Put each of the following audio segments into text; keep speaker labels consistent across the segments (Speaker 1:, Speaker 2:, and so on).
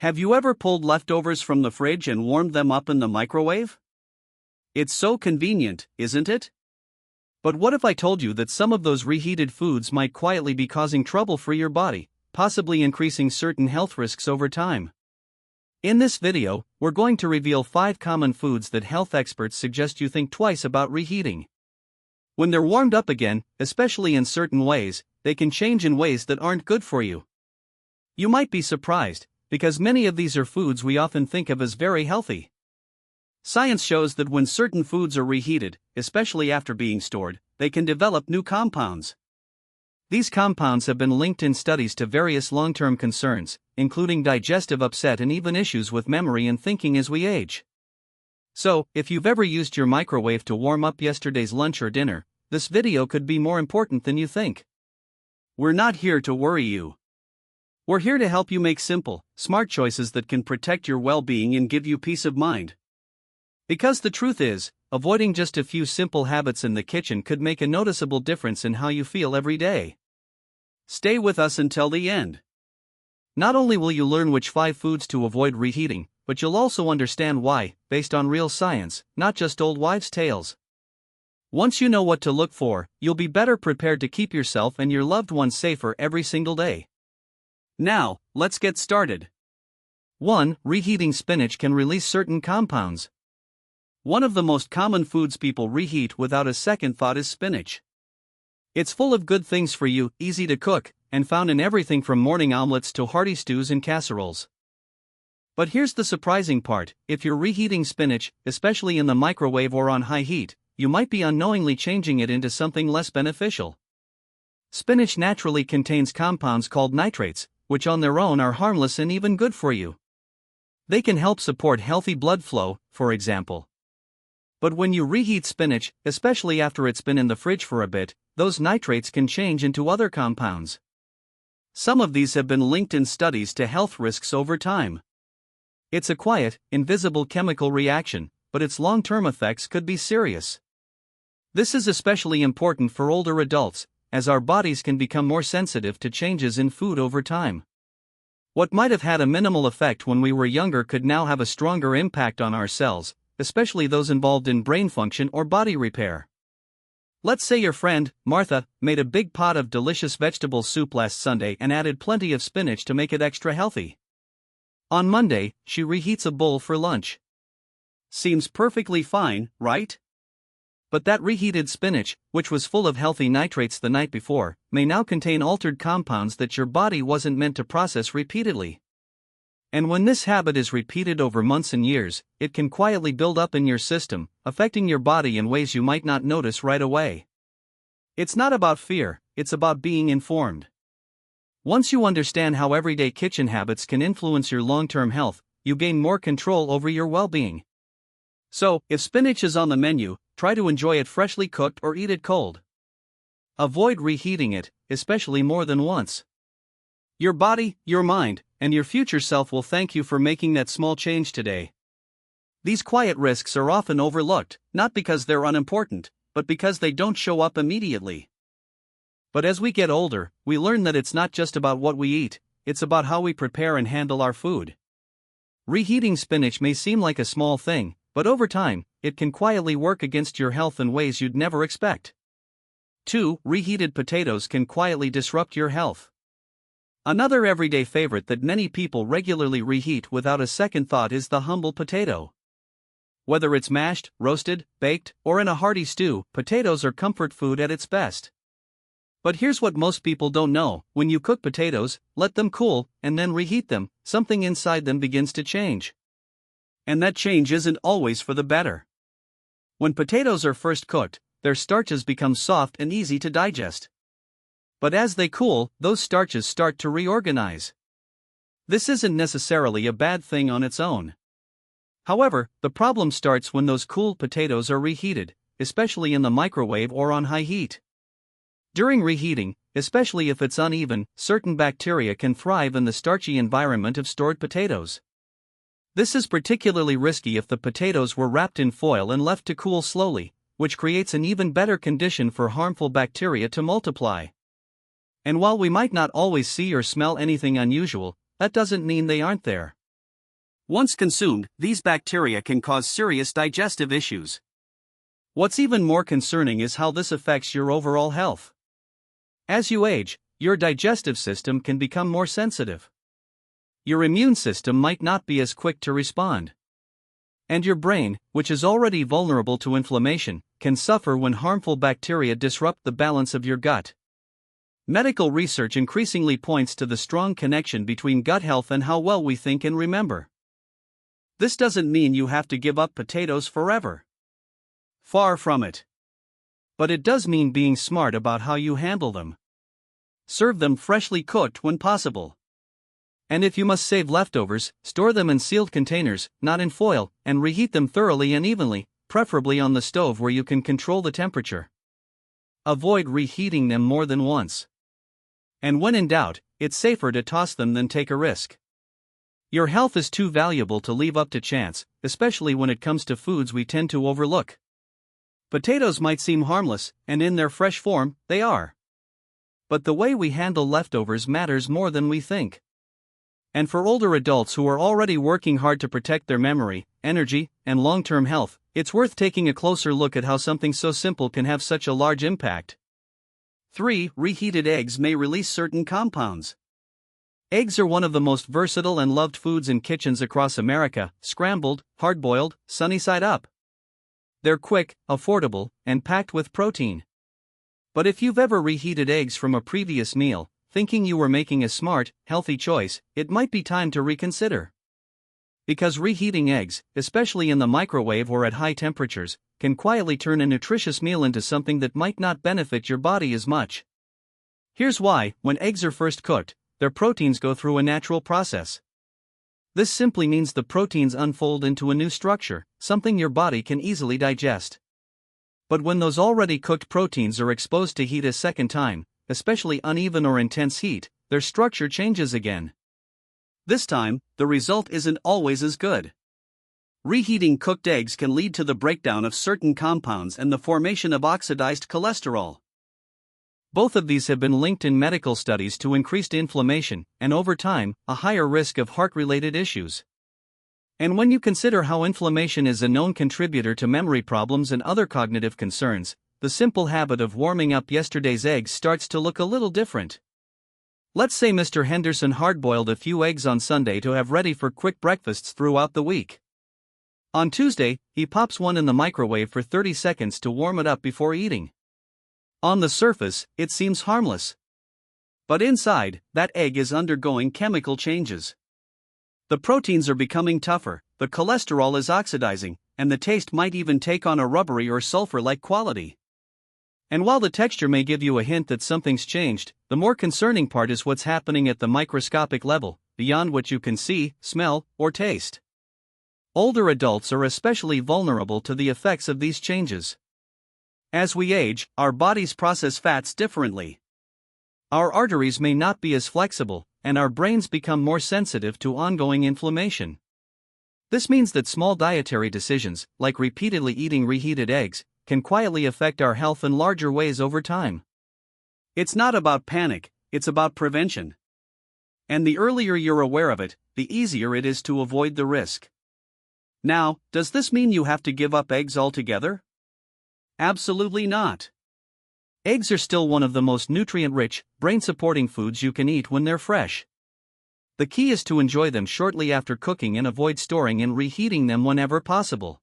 Speaker 1: Have you ever pulled leftovers from the fridge and warmed them up in the microwave? It's so convenient, isn't it? But what if I told you that some of those reheated foods might quietly be causing trouble for your body, possibly increasing certain health risks over time? In this video, we're going to reveal 5 common foods that health experts suggest you think twice about reheating. When they're warmed up again, especially in certain ways, they can change in ways that aren't good for you. You might be surprised, because many of these are foods we often think of as very healthy. Science shows that when certain foods are reheated, especially after being stored, they can develop new compounds. These compounds have been linked in studies to various long-term concerns, including digestive upset and even issues with memory and thinking as we age. So, if you've ever used your microwave to warm up yesterday's lunch or dinner, this video could be more important than you think. We're not here to worry you. We're here to help you make simple, smart choices that can protect your well-being and give you peace of mind. Because the truth is, avoiding just a few simple habits in the kitchen could make a noticeable difference in how you feel every day. Stay with us until the end. Not only will you learn which 5 foods to avoid reheating, but you'll also understand why, based on real science, not just old wives' tales. Once you know what to look for, you'll be better prepared to keep yourself and your loved ones safer every single day. Now, let's get started. 1. Reheating spinach can release certain compounds. One of the most common foods people reheat without a second thought is spinach. It's full of good things for you, easy to cook, and found in everything from morning omelets to hearty stews and casseroles. But here's the surprising part: if you're reheating spinach, especially in the microwave or on high heat, you might be unknowingly changing it into something less beneficial. Spinach naturally contains compounds called nitrates, which on their own are harmless and even good for you. They can help support healthy blood flow, for example. But when you reheat spinach, especially after it's been in the fridge for a bit, those nitrates can change into other compounds. Some of these have been linked in studies to health risks over time. It's a quiet, invisible chemical reaction, but its long-term effects could be serious. This is especially important for older adults, as our bodies can become more sensitive to changes in food over time. What might have had a minimal effect when we were younger could now have a stronger impact on our cells, especially those involved in brain function or body repair. Let's say your friend, Martha, made a big pot of delicious vegetable soup last Sunday and added plenty of spinach to make it extra healthy. On Monday, she reheats a bowl for lunch. Seems perfectly fine, right? But that reheated spinach, which was full of healthy nitrates the night before, may now contain altered compounds that your body wasn't meant to process repeatedly. And when this habit is repeated over months and years, it can quietly build up in your system, affecting your body in ways you might not notice right away. It's not about fear, it's about being informed. Once you understand how everyday kitchen habits can influence your long-term health, you gain more control over your well-being. So, if spinach is on the menu, try to enjoy it freshly cooked or eat it cold. Avoid reheating it, especially more than once. Your body, your mind, and your future self will thank you for making that small change today. These quiet risks are often overlooked, not because they're unimportant, but because they don't show up immediately. But as we get older, we learn that it's not just about what we eat, it's about how we prepare and handle our food. Reheating spinach may seem like a small thing, but over time, it can quietly work against your health in ways you'd never expect. 2. Reheated potatoes can quietly disrupt your health. Another everyday favorite that many people regularly reheat without a second thought is the humble potato. Whether it's mashed, roasted, baked, or in a hearty stew, potatoes are comfort food at its best. But here's what most people don't know: when you cook potatoes, let them cool, and then reheat them, something inside them begins to change. And that change isn't always for the better. When potatoes are first cooked, their starches become soft and easy to digest. But as they cool, those starches start to reorganize. This isn't necessarily a bad thing on its own. However, the problem starts when those cooled potatoes are reheated, especially in the microwave or on high heat. During reheating, especially if it's uneven, certain bacteria can thrive in the starchy environment of stored potatoes. This is particularly risky if the potatoes were wrapped in foil and left to cool slowly, which creates an even better condition for harmful bacteria to multiply. And while we might not always see or smell anything unusual, that doesn't mean they aren't there. Once consumed, these bacteria can cause serious digestive issues. What's even more concerning is how this affects your overall health. As you age, your digestive system can become more sensitive. Your immune system might not be as quick to respond. And your brain, which is already vulnerable to inflammation, can suffer when harmful bacteria disrupt the balance of your gut. Medical research increasingly points to the strong connection between gut health and how well we think and remember. This doesn't mean you have to give up potatoes forever. Far from it. But it does mean being smart about how you handle them. Serve them freshly cooked when possible. And if you must save leftovers, store them in sealed containers, not in foil, and reheat them thoroughly and evenly, preferably on the stove where you can control the temperature. Avoid reheating them more than once. And when in doubt, it's safer to toss them than take a risk. Your health is too valuable to leave up to chance, especially when it comes to foods we tend to overlook. Potatoes might seem harmless, and in their fresh form, they are. But the way we handle leftovers matters more than we think. And for older adults who are already working hard to protect their memory, energy, and long-term health, it's worth taking a closer look at how something so simple can have such a large impact. 3. Reheated eggs may release certain compounds. Eggs are one of the most versatile and loved foods in kitchens across America, scrambled, hard-boiled, sunny-side up. They're quick, affordable, and packed with protein. But if you've ever reheated eggs from a previous meal, thinking you were making a smart, healthy choice, it might be time to reconsider. Because reheating eggs, especially in the microwave or at high temperatures, can quietly turn a nutritious meal into something that might not benefit your body as much. Here's why: when eggs are first cooked, their proteins go through a natural process. This simply means the proteins unfold into a new structure, something your body can easily digest. But when those already cooked proteins are exposed to heat a second time, especially uneven or intense heat, their structure changes again. This time, the result isn't always as good. Reheating cooked eggs can lead to the breakdown of certain compounds and the formation of oxidized cholesterol. Both of these have been linked in medical studies to increased inflammation and, over time, a higher risk of heart-related issues. And when you consider how inflammation is a known contributor to memory problems and other cognitive concerns, the simple habit of warming up yesterday's eggs starts to look a little different. Let's say Mr. Henderson hard-boiled a few eggs on Sunday to have ready for quick breakfasts throughout the week. On Tuesday, he pops one in the microwave for 30 seconds to warm it up before eating. On the surface, it seems harmless. But inside, that egg is undergoing chemical changes. The proteins are becoming tougher, the cholesterol is oxidizing, and the taste might even take on a rubbery or sulfur-like quality. And while the texture may give you a hint that something's changed, the more concerning part is what's happening at the microscopic level, beyond what you can see, smell, or taste. Older adults are especially vulnerable to the effects of these changes. As we age, our bodies process fats differently. Our arteries may not be as flexible, and our brains become more sensitive to ongoing inflammation. This means that small dietary decisions, like repeatedly eating reheated eggs, can quietly affect our health in larger ways over time. It's not about panic, it's about prevention. And the earlier you're aware of it, the easier it is to avoid the risk. Now, does this mean you have to give up eggs altogether? Absolutely not. Eggs are still one of the most nutrient-rich, brain-supporting foods you can eat when they're fresh. The key is to enjoy them shortly after cooking and avoid storing and reheating them whenever possible.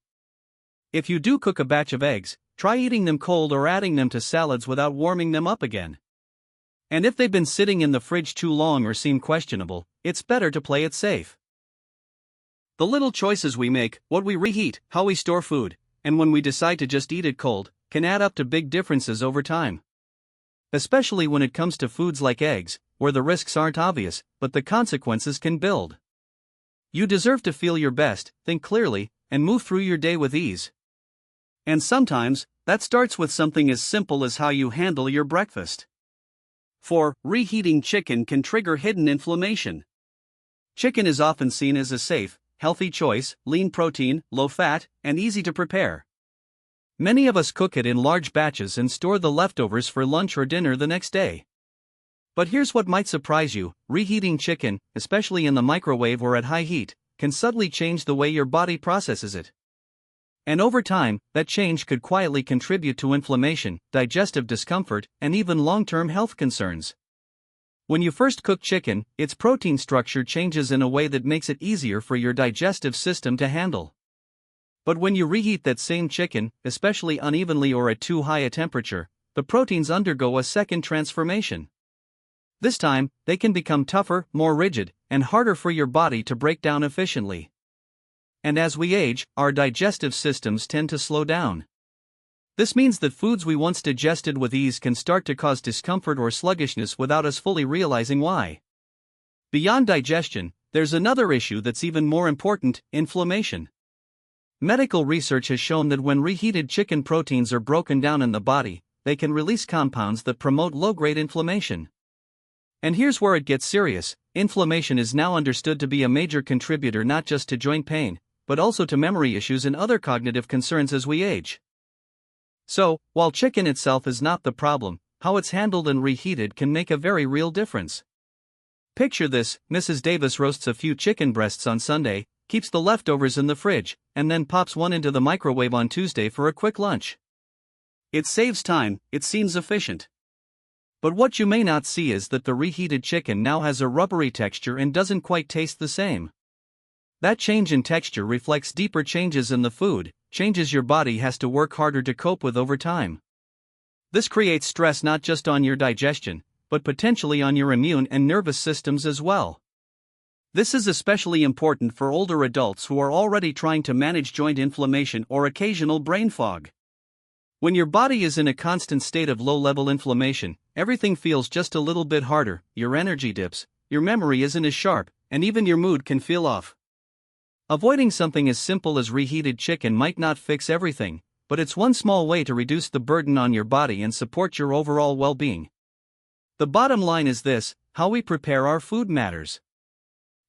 Speaker 1: If you do cook a batch of eggs, try eating them cold or adding them to salads without warming them up again. And if they've been sitting in the fridge too long or seem questionable, it's better to play it safe. The little choices we make, what we reheat, how we store food, and when we decide to just eat it cold, can add up to big differences over time. Especially when it comes to foods like eggs, where the risks aren't obvious, but the consequences can build. You deserve to feel your best, think clearly, and move through your day with ease. And sometimes, that starts with something as simple as how you handle your breakfast. 4. Reheating chicken can trigger hidden inflammation. Chicken is often seen as a safe, healthy choice, lean protein, low fat, and easy to prepare. Many of us cook it in large batches and store the leftovers for lunch or dinner the next day. But here's what might surprise you: reheating chicken, especially in the microwave or at high heat, can subtly change the way your body processes it. And over time, that change could quietly contribute to inflammation, digestive discomfort, and even long-term health concerns. When you first cook chicken, its protein structure changes in a way that makes it easier for your digestive system to handle. But when you reheat that same chicken, especially unevenly or at too high a temperature, the proteins undergo a second transformation. This time, they can become tougher, more rigid, and harder for your body to break down efficiently. And as we age, our digestive systems tend to slow down. This means that foods we once digested with ease can start to cause discomfort or sluggishness without us fully realizing why. Beyond digestion, there's another issue that's even more important: inflammation. Medical research has shown that when reheated chicken proteins are broken down in the body, they can release compounds that promote low-grade inflammation. And here's where it gets serious: inflammation is now understood to be a major contributor not just to joint pain, but also to memory issues and other cognitive concerns as we age. So, while chicken itself is not the problem, how it's handled and reheated can make a very real difference. Picture this: Mrs. Davis roasts a few chicken breasts on Sunday, keeps the leftovers in the fridge, and then pops one into the microwave on Tuesday for a quick lunch. It saves time, it seems efficient. But what you may not see is that the reheated chicken now has a rubbery texture and doesn't quite taste the same. That change in texture reflects deeper changes in the food, changes your body has to work harder to cope with over time. This creates stress not just on your digestion, but potentially on your immune and nervous systems as well. This is especially important for older adults who are already trying to manage joint inflammation or occasional brain fog. When your body is in a constant state of low-level inflammation, everything feels just a little bit harder, your energy dips, your memory isn't as sharp, and even your mood can feel off. Avoiding something as simple as reheated chicken might not fix everything, but it's one small way to reduce the burden on your body and support your overall well-being. The bottom line is this: how we prepare our food matters.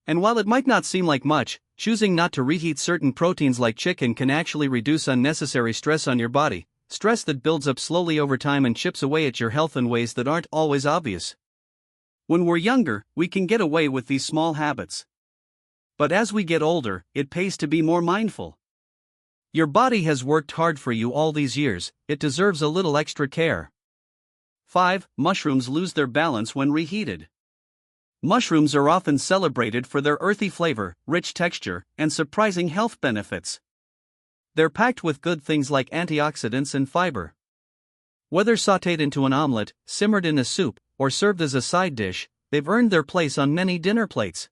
Speaker 1: And while it might not seem like much, choosing not to reheat certain proteins like chicken can actually reduce unnecessary stress on your body, stress that builds up slowly over time and chips away at your health in ways that aren't always obvious. When we're younger, we can get away with these small habits. But as we get older, it pays to be more mindful. Your body has worked hard for you all these years, it deserves a little extra care. 5. Mushrooms lose their balance when reheated. Mushrooms are often celebrated for their earthy flavor, rich texture, and surprising health benefits. They're packed with good things like antioxidants and fiber. Whether sautéed into an omelette, simmered in a soup, or served as a side dish, they've earned their place on many dinner plates.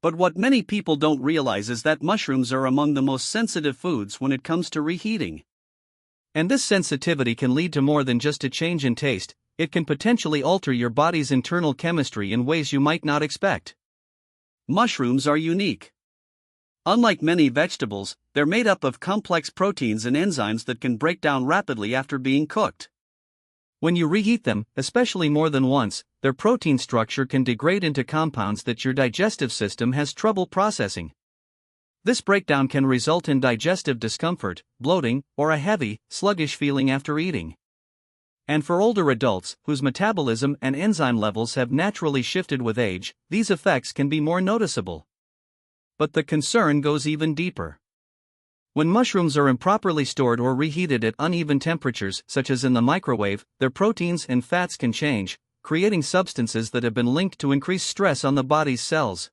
Speaker 1: But what many people don't realize is that mushrooms are among the most sensitive foods when it comes to reheating. And this sensitivity can lead to more than just a change in taste, it can potentially alter your body's internal chemistry in ways you might not expect. Mushrooms are unique. Unlike many vegetables, they're made up of complex proteins and enzymes that can break down rapidly after being cooked. When you reheat them, especially more than once, their protein structure can degrade into compounds that your digestive system has trouble processing. This breakdown can result in digestive discomfort, bloating, or a heavy, sluggish feeling after eating. And for older adults, whose metabolism and enzyme levels have naturally shifted with age, these effects can be more noticeable. But the concern goes even deeper. When mushrooms are improperly stored or reheated at uneven temperatures, such as in the microwave, their proteins and fats can change, creating substances that have been linked to increased stress on the body's cells.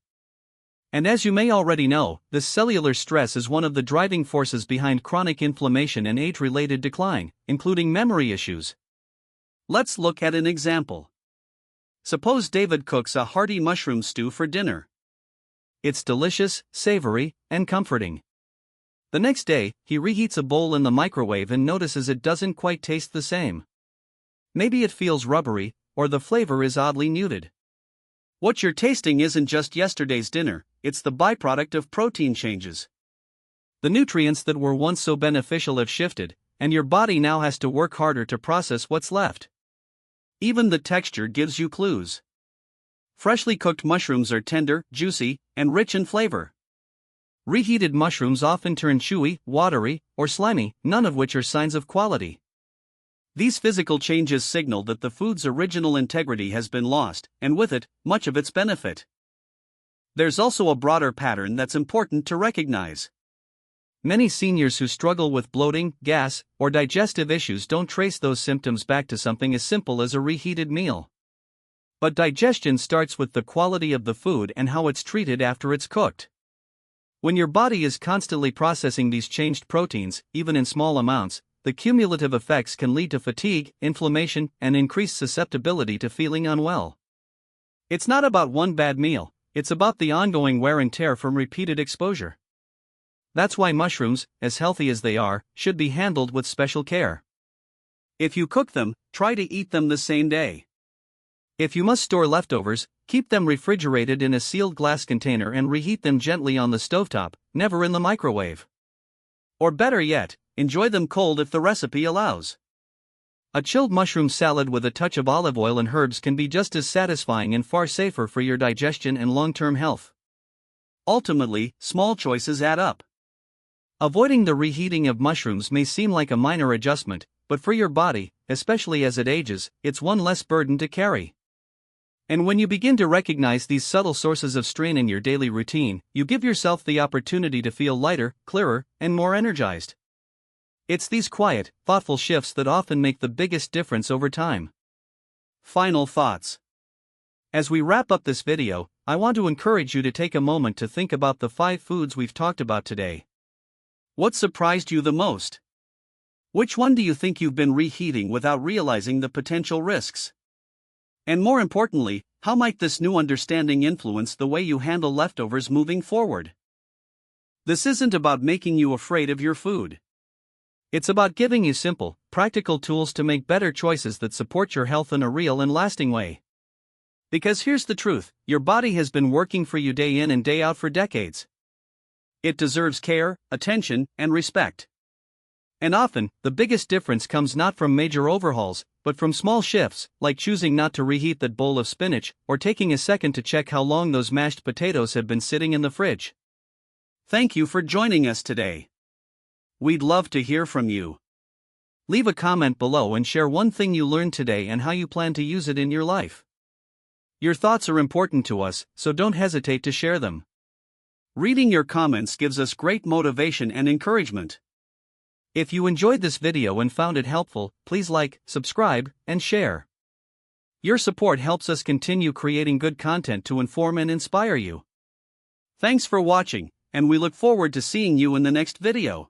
Speaker 1: And as you may already know, this cellular stress is one of the driving forces behind chronic inflammation and age-related decline, including memory issues. Let's look at an example. Suppose David cooks a hearty mushroom stew for dinner. It's delicious, savory, and comforting. The next day, he reheats a bowl in the microwave and notices it doesn't quite taste the same. Maybe it feels rubbery, or the flavor is oddly muted. What you're tasting isn't just yesterday's dinner, it's the byproduct of protein changes. The nutrients that were once so beneficial have shifted, and your body now has to work harder to process what's left. Even the texture gives you clues. Freshly cooked mushrooms are tender, juicy, and rich in flavor. Reheated mushrooms often turn chewy, watery, or slimy, none of which are signs of quality. These physical changes signal that the food's original integrity has been lost, and with it, much of its benefit. There's also a broader pattern that's important to recognize. Many seniors who struggle with bloating, gas, or digestive issues don't trace those symptoms back to something as simple as a reheated meal. But digestion starts with the quality of the food and how it's treated after it's cooked. When your body is constantly processing these changed proteins, even in small amounts, the cumulative effects can lead to fatigue, inflammation, and increased susceptibility to feeling unwell. It's not about one bad meal, it's about the ongoing wear and tear from repeated exposure. That's why mushrooms, as healthy as they are, should be handled with special care. If you cook them, try to eat them the same day. If you must store leftovers, keep them refrigerated in a sealed glass container and reheat them gently on the stovetop, never in the microwave. Or better yet, enjoy them cold if the recipe allows. A chilled mushroom salad with a touch of olive oil and herbs can be just as satisfying and far safer for your digestion and long-term health. Ultimately, small choices add up. Avoiding the reheating of mushrooms may seem like a minor adjustment, but for your body, especially as it ages, it's one less burden to carry. And when you begin to recognize these subtle sources of strain in your daily routine, you give yourself the opportunity to feel lighter, clearer, and more energized. It's these quiet, thoughtful shifts that often make the biggest difference over time. Final thoughts. As we wrap up this video, I want to encourage you to take a moment to think about the 5 foods we've talked about today. What surprised you the most? Which one do you think you've been reheating without realizing the potential risks? And more importantly, how might this new understanding influence the way you handle leftovers moving forward? This isn't about making you afraid of your food. It's about giving you simple, practical tools to make better choices that support your health in a real and lasting way. Because here's the truth, your body has been working for you day in and day out for decades. It deserves care, attention, and respect. And often, the biggest difference comes not from major overhauls, but from small shifts, like choosing not to reheat that bowl of spinach, or taking a second to check how long those mashed potatoes have been sitting in the fridge. Thank you for joining us today. We'd love to hear from you. Leave a comment below and share one thing you learned today and how you plan to use it in your life. Your thoughts are important to us, so don't hesitate to share them. Reading your comments gives us great motivation and encouragement. If you enjoyed this video and found it helpful, please like, subscribe, and share. Your support helps us continue creating good content to inform and inspire you. Thanks for watching, and we look forward to seeing you in the next video.